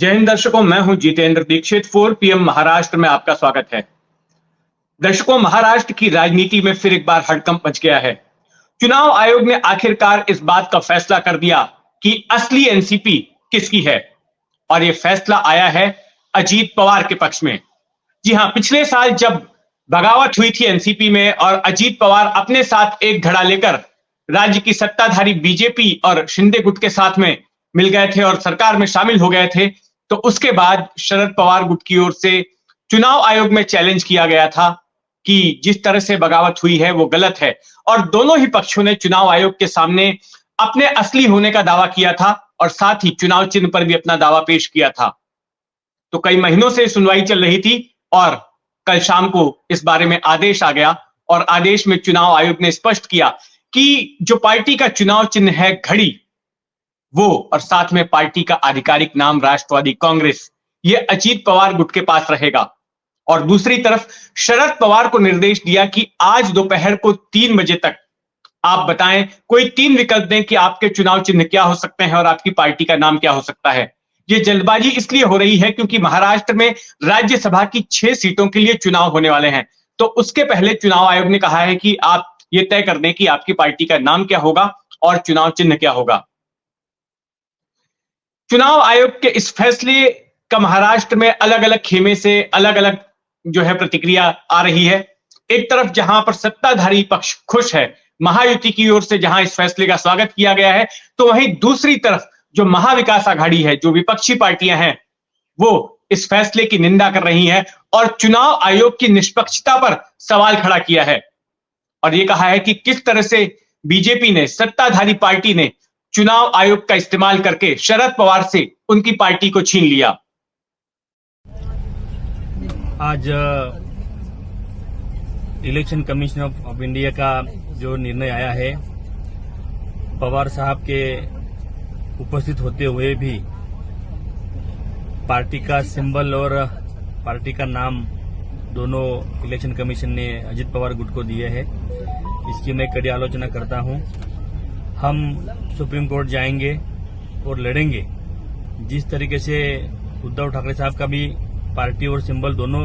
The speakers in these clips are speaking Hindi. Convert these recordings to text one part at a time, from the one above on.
जय हिंद दर्शकों, मैं हूं जितेंद्र दीक्षित। 4 PM महाराष्ट्र में आपका स्वागत है। दर्शकों, महाराष्ट्र की राजनीति में फिर एक बार हड़कंप मच गया है। चुनाव आयोग ने आखिरकार इस बात का फैसला कर दिया कि असली एनसीपी किसकी है, और यह फैसला आया है अजीत पवार के पक्ष में। जी हां, पिछले साल जब बगावत हुई थी एनसीपी में और अजीत पवार अपने साथ एक घड़ा लेकर राज्य की सत्ताधारी बीजेपी और शिंदे गुट के साथ में मिल गए थे और सरकार में शामिल हो गए थे, तो उसके बाद शरद पवार गुट की ओर से चुनाव आयोग में चैलेंज किया गया था कि जिस तरह से बगावत हुई है वो गलत है, और दोनों ही पक्षों ने चुनाव आयोग के सामने अपने असली होने का दावा किया था और साथ ही चुनाव चिन्ह पर भी अपना दावा पेश किया था। तो कई महीनों से सुनवाई चल रही थी और कल शाम को इस बारे में आदेश आ गया, और आदेश में चुनाव आयोग ने स्पष्ट किया कि जो पार्टी का चुनाव चिन्ह है घड़ी, वो और साथ में पार्टी का आधिकारिक नाम राष्ट्रवादी कांग्रेस, ये अजीत पवार गुट के पास रहेगा। और दूसरी तरफ शरद पवार को निर्देश दिया कि आज दोपहर को 3 बजे तक आप बताएं, कोई 3 विकल्प दें कि आपके चुनाव चिन्ह क्या हो सकते हैं और आपकी पार्टी का नाम क्या हो सकता है। ये जल्दबाजी इसलिए हो रही है क्योंकि महाराष्ट्र में राज्यसभा की 6 सीटों के लिए चुनाव होने वाले हैं। तो उसके पहले चुनाव आयोग ने कहा है कि आप ये तय कर दें कि आपकी पार्टी का नाम क्या होगा और चुनाव चिन्ह क्या होगा। चुनाव आयोग के इस फैसले का महाराष्ट्र में अलग अलग खेमे से अलग अलग जो है प्रतिक्रिया आ रही है। एक तरफ जहां पर सत्ताधारी पक्ष खुश है, महायुति की ओर से जहां इस फैसले का स्वागत किया गया है, तो वहीं दूसरी तरफ जो महाविकास आघाड़ी है, जो विपक्षी पार्टियां हैं, वो इस फैसले की निंदा कर रही हैं और चुनाव आयोग की निष्पक्षता पर सवाल खड़ा किया है और यह कहा है कि किस तरह से बीजेपी ने, सत्ताधारी पार्टी ने चुनाव आयोग का इस्तेमाल करके शरद पवार से उनकी पार्टी को छीन लिया। आज इलेक्शन कमीशन ऑफ इंडिया का जो निर्णय आया है, पवार साहब के उपस्थित होते हुए भी पार्टी का सिंबल और पार्टी का नाम दोनों इलेक्शन कमीशन ने अजीत पवार गुट को दिए हैं, इसकी मैं कड़ी आलोचना करता हूं। हम सुप्रीम कोर्ट जाएंगे और लड़ेंगे। जिस तरीके से उद्धव ठाकरे साहब का भी पार्टी और सिंबल दोनों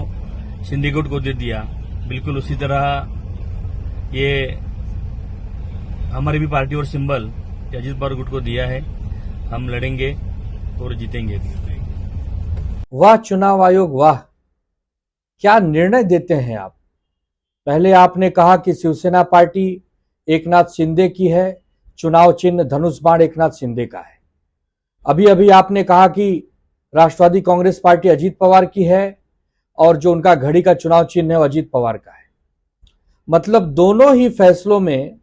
शिंदे गुट को दे दिया, बिल्कुल उसी तरह ये हमारी भी पार्टी और सिंबल अजीत पवार गुट को दिया है। हम लड़ेंगे और जीतेंगे। वाह चुनाव आयोग, वाह क्या निर्णय देते हैं आप। पहले आपने कहा कि शिवसेना पार्टी एकनाथ शिंदे की है, चुनाव चिन्ह धनुष बाण एकनाथ शिंदे का है। अभी अभी आपने कहा कि राष्ट्रवादी कांग्रेस पार्टी अजीत पवार की है और जो उनका घड़ी का चुनाव चिन्ह है वो अजीत पवार का है। मतलब दोनों ही फैसलों में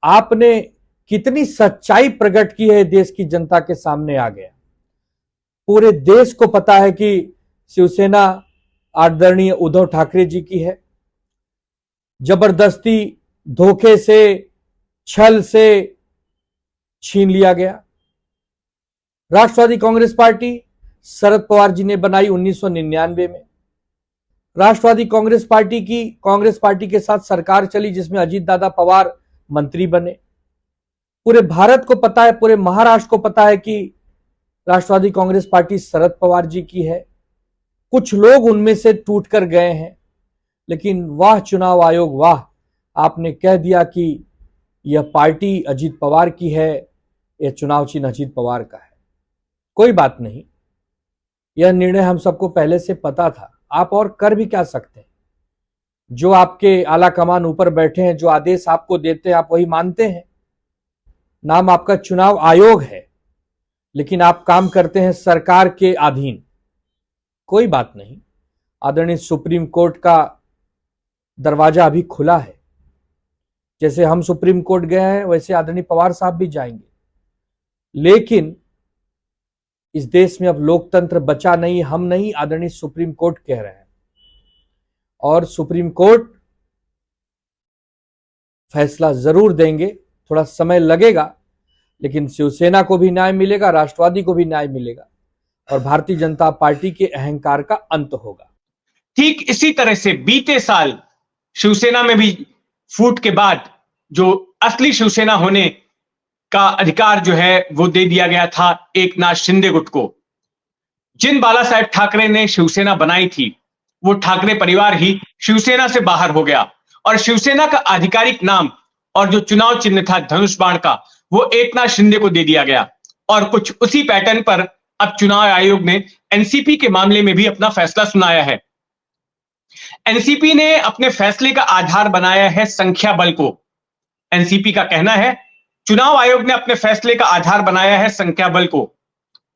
आपने कितनी सच्चाई प्रकट की है, देश की जनता के सामने आ गया। पूरे देश को पता है कि शिवसेना आदरणीय उद्धव ठाकरे जी की है। जबरदस्ती, धोखे से, छल से छीन लिया गया। राष्ट्रवादी कांग्रेस पार्टी शरद पवार जी ने बनाई 1999 में। राष्ट्रवादी कांग्रेस पार्टी के साथ सरकार चली जिसमें अजीत दादा पवार मंत्री बने। पूरे भारत को पता है, पूरे महाराष्ट्र को पता है कि राष्ट्रवादी कांग्रेस पार्टी शरद पवार जी की है। कुछ लोग उनमें से टूट कर गए हैं, लेकिन वाह चुनाव आयोग, वाह, आपने कह दिया कि यह पार्टी अजीत पवार की है, यह चुनाव चिन्ह अजीत पवार का है। कोई बात नहीं, यह निर्णय हम सबको पहले से पता था। आप और कर भी क्या सकते हैं। जो आपके आला कमान ऊपर बैठे हैं, जो आदेश आपको देते हैं, आप वही मानते हैं। नाम आपका चुनाव आयोग है, लेकिन आप काम करते हैं सरकार के अधीन। कोई बात नहीं, आदरणीय सुप्रीम कोर्ट का दरवाजा अभी खुला है। जैसे हम सुप्रीम कोर्ट गए हैं, वैसे आदरणीय पवार साहब भी जाएंगे। लेकिन इस देश में अब लोकतंत्र बचा नहीं, हम नहीं, आदरणीय सुप्रीम कोर्ट कह रहे हैं। और सुप्रीम कोर्ट फैसला जरूर देंगे, थोड़ा समय लगेगा, लेकिन शिवसेना को भी न्याय मिलेगा, राष्ट्रवादी को भी न्याय मिलेगा और भारतीय जनता पार्टी के अहंकार का अंत होगा। ठीक इसी तरह से बीते साल शिवसेना में भी फूट के बाद जो असली शिवसेना होने का अधिकार जो है वो दे दिया गया था एकनाथ शिंदे गुट को। जिन बाला साहेब ठाकरे ने शिवसेना बनाई थी वो ठाकरे परिवार ही शिवसेना से बाहर हो गया और शिवसेना का आधिकारिक नाम और जो चुनाव चिन्ह था धनुष बाण का वो एकनाथ शिंदे को दे दिया गया। और कुछ उसी पैटर्न पर अब चुनाव आयोग ने एनसीपी के मामले में भी अपना फैसला सुनाया है। एनसीपी ने अपने फैसले का आधार बनाया है संख्या बल को। एनसीपी का कहना है चुनाव आयोग ने अपने फैसले का आधार बनाया है संख्या बल को।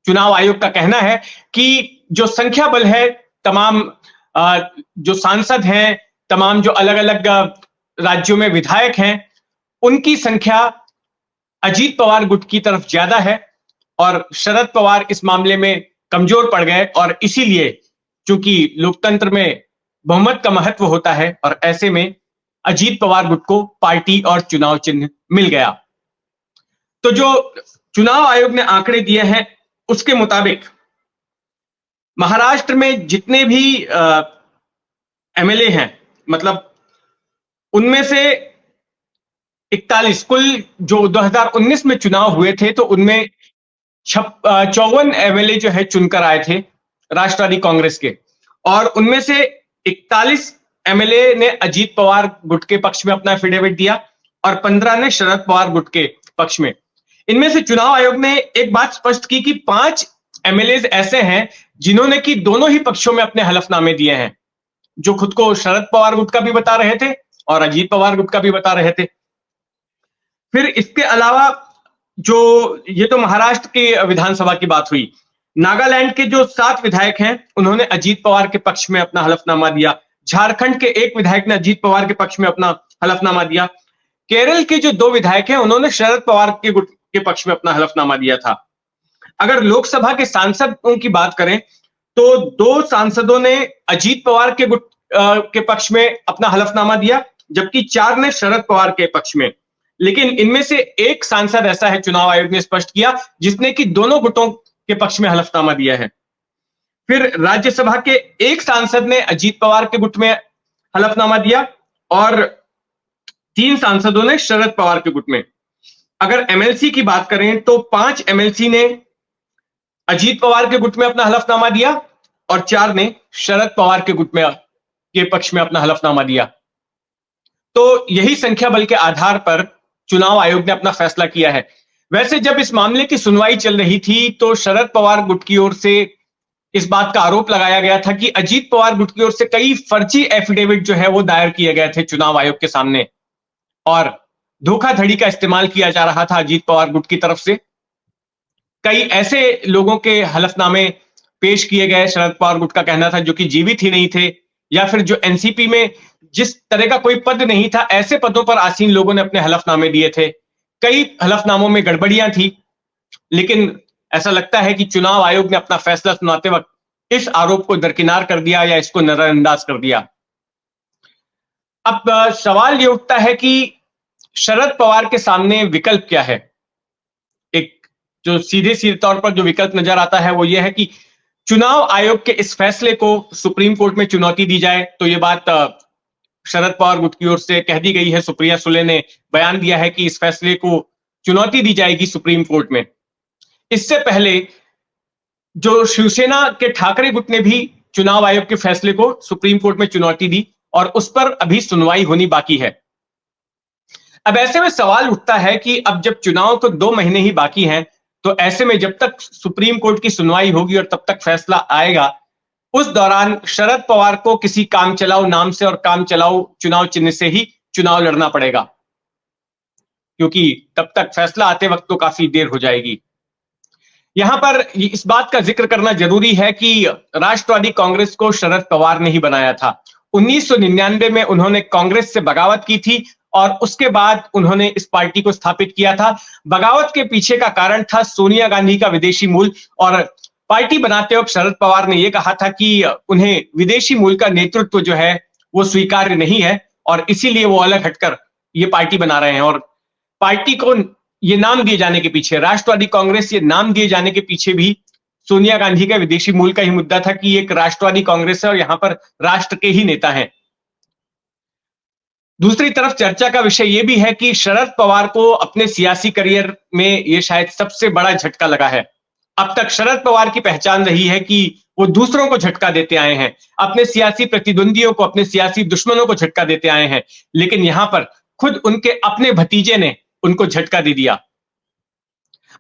चुनाव आयोग का कहना है कि जो संख्या बल है, तमाम जो सांसद हैं, तमाम जो अलग अलग राज्यों में विधायक हैं, उनकी संख्या अजीत पवार गुट की तरफ ज्यादा है और शरद पवार इस मामले में कमजोर पड़ गए और इसीलिए चूंकि लोकतंत्र में बहुमत का महत्व होता है और ऐसे में अजीत पवार गुट को पार्टी और चुनाव चिन्ह मिल गया। तो जो चुनाव आयोग ने आंकड़े दिए हैं उसके मुताबिक महाराष्ट्र में जितने भी एमएलए हैं, मतलब उनमें से 41 कुल जो 2019 में चुनाव हुए थे तो उनमें 54 एमएलए जो है चुनकर आए थे राष्ट्रवादी कांग्रेस के, और उनमें से 41 एमएलए ने अजीत पवार गुट के पक्ष में अपना एफिडेविट दिया और 15 ने शरद पवार गुट के पक्ष में। इनमें से चुनाव आयोग ने एक बात स्पष्ट की कि 5 एमएलए ऐसे हैं जिन्होंने कि दोनों ही पक्षों में अपने हलफनामे दिए हैं, जो खुद को शरद पवार गुट का भी बता रहे थे और अजीत पवार गुट का भी बता रहे थे। फिर इसके अलावा जो ये तो महाराष्ट्र के विधानसभा की बात हुई, नागालैंड के जो 7 विधायक हैं उन्होंने अजीत पवार के पक्ष में अपना हलफनामा दिया। झारखंड के एक विधायक ने अजीत पवार के पक्ष में अपना हलफनामा दिया। केरल के जो 2 विधायक हैं उन्होंने शरद पवार के गुट के पक्ष में अपना हलफनामा दिया था। अगर लोकसभा के सांसदों की बात करें तो 2 सांसदों ने अजीत पवार के गुट के पक्ष में अपना हलफनामा दिया, जबकि 4 ने शरद पवार के पक्ष में। लेकिन इनमें से एक सांसद ऐसा है, चुनाव आयोग ने स्पष्ट किया, जिसने कि दोनों गुटों के पक्ष में हलफनामा दिया है। फिर राज्यसभा के एक सांसद ने अजीत पवार के गुट में हलफनामा दिया और 3 सांसदों ने शरद पवार के गुट में। अगर एमएलसी की बात करें तो 5 एमएलसी ने अजीत पवार के गुट में अपना हलफनामा दिया और 4 ने शरद पवार के गुट में के पक्ष में अपना हलफनामा दिया। तो यही संख्या बल के आधार पर चुनाव आयोग ने अपना फैसला किया है। वैसे जब इस मामले की सुनवाई चल रही थी तो शरद पवार गुट की ओर से इस बात का आरोप लगाया गया था कि अजीत पवार गुट की ओर से कई फर्जी एफिडेविट जो है वो दायर किए गए थे चुनाव आयोग के सामने और धोखाधड़ी का इस्तेमाल किया जा रहा था अजीत पवार गुट की तरफ से। कई ऐसे लोगों के हलफनामे पेश किए गए, शरद पवार गुट का कहना था, जो कि जीवित ही नहीं थे, या फिर जो एनसीपी में जिस तरह का कोई पद नहीं था ऐसे पदों पर आसीन लोगों ने अपने हलफनामे दिए थे। कई हलफनामों में गड़बड़ियां थी, लेकिन ऐसा लगता है कि चुनाव आयोग ने अपना फैसला सुनाते वक्त इस आरोप को दरकिनार कर दिया या इसको नजरअंदाज कर दिया। अब सवाल ये उठता है कि शरद पवार के सामने विकल्प क्या है। एक जो सीधे तौर पर जो विकल्प नजर आता है वो ये है कि चुनाव आयोग के इस फैसले को सुप्रीम कोर्ट में चुनौती दी जाए। तो ये बात शरद पवार गुट की ओर से कह दी गई है। सुप्रिया सुले ने बयान दिया है कि इस फैसले को चुनौती दी जाएगी सुप्रीम कोर्ट में। इससे पहले जो शिवसेना के ठाकरे गुट ने भी चुनाव आयोग के फैसले को सुप्रीम कोर्ट में चुनौती दी और उस पर अभी सुनवाई होनी बाकी है। अब ऐसे में सवाल उठता है कि अब जब चुनाव को 2 महीने ही बाकी हैं, तो ऐसे में जब तक सुप्रीम कोर्ट की सुनवाई होगी और तब तक फैसला आएगा, उस दौरान शरद पवार को किसी काम चलाओ नाम से और काम चलाओ चुनाव चिन्ह से ही चुनाव लड़ना पड़ेगा, क्योंकि तब तक फैसला आते वक्त तो काफी देर हो जाएगी। यहां पर इस बात का जिक्र करना जरूरी है कि राष्ट्रवादी कांग्रेस को शरद पवार ने ही बनाया था। 1999 में उन्होंने कांग्रेस से बगावत की थी और उसके बाद उन्होंने इस पार्टी को स्थापित किया था। बगावत के पीछे का कारण था सोनिया गांधी का विदेशी मूल, और पार्टी बनाते वक्त शरद पवार ने यह कहा था कि उन्हें विदेशी मूल का नेतृत्व जो है वो स्वीकार्य नहीं है और इसीलिए वो अलग हटकर ये पार्टी बना रहे हैं। और पार्टी को ये नाम दिए जाने के पीछे, राष्ट्रवादी कांग्रेस ये नाम दिए जाने के पीछे भी सोनिया गांधी का विदेशी मूल का ही मुद्दा था कि एक राष्ट्रवादी कांग्रेस है और यहां पर राष्ट्र के ही नेता हैं। दूसरी तरफ चर्चा का विषय यह भी है कि शरद पवार को अपने सियासी करियर में यह शायद सबसे बड़ा झटका लगा है। अब तक शरद पवार की पहचान रही है कि वो दूसरों को झटका देते आए हैं, अपने सियासी प्रतिद्वंदियों को, अपने सियासी दुश्मनों को झटका देते आए हैं, लेकिन यहां पर खुद उनके अपने भतीजे ने उनको झटका दे दिया।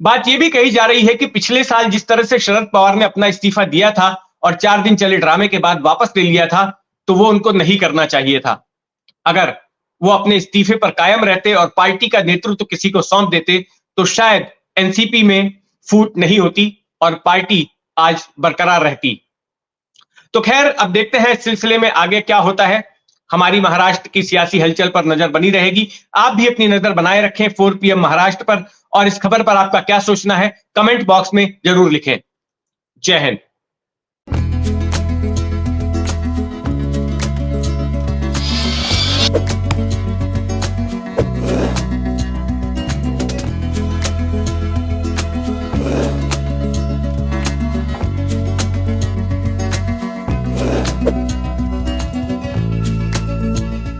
बात यह भी कही जा रही है कि पिछले साल जिस तरह से शरद पवार ने अपना इस्तीफा दिया था और 4 दिन चले ड्रामे के बाद वापस ले लिया था, तो वो उनको नहीं करना चाहिए था। अगर वो अपने इस्तीफे पर कायम रहते और पार्टी का नेतृत्व किसी को सौंप देते, तो शायद एनसीपी में फूट नहीं होती और पार्टी आज बरकरार रहती। तो खैर, अब देखते हैं इस सिलसिले में आगे क्या होता है। हमारी महाराष्ट्र की सियासी हलचल पर नजर बनी रहेगी। आप भी अपनी नजर बनाए रखें 4 PM महाराष्ट्र पर, और इस खबर पर आपका क्या सोचना है कमेंट बॉक्स में जरूर लिखें। जय हिंद।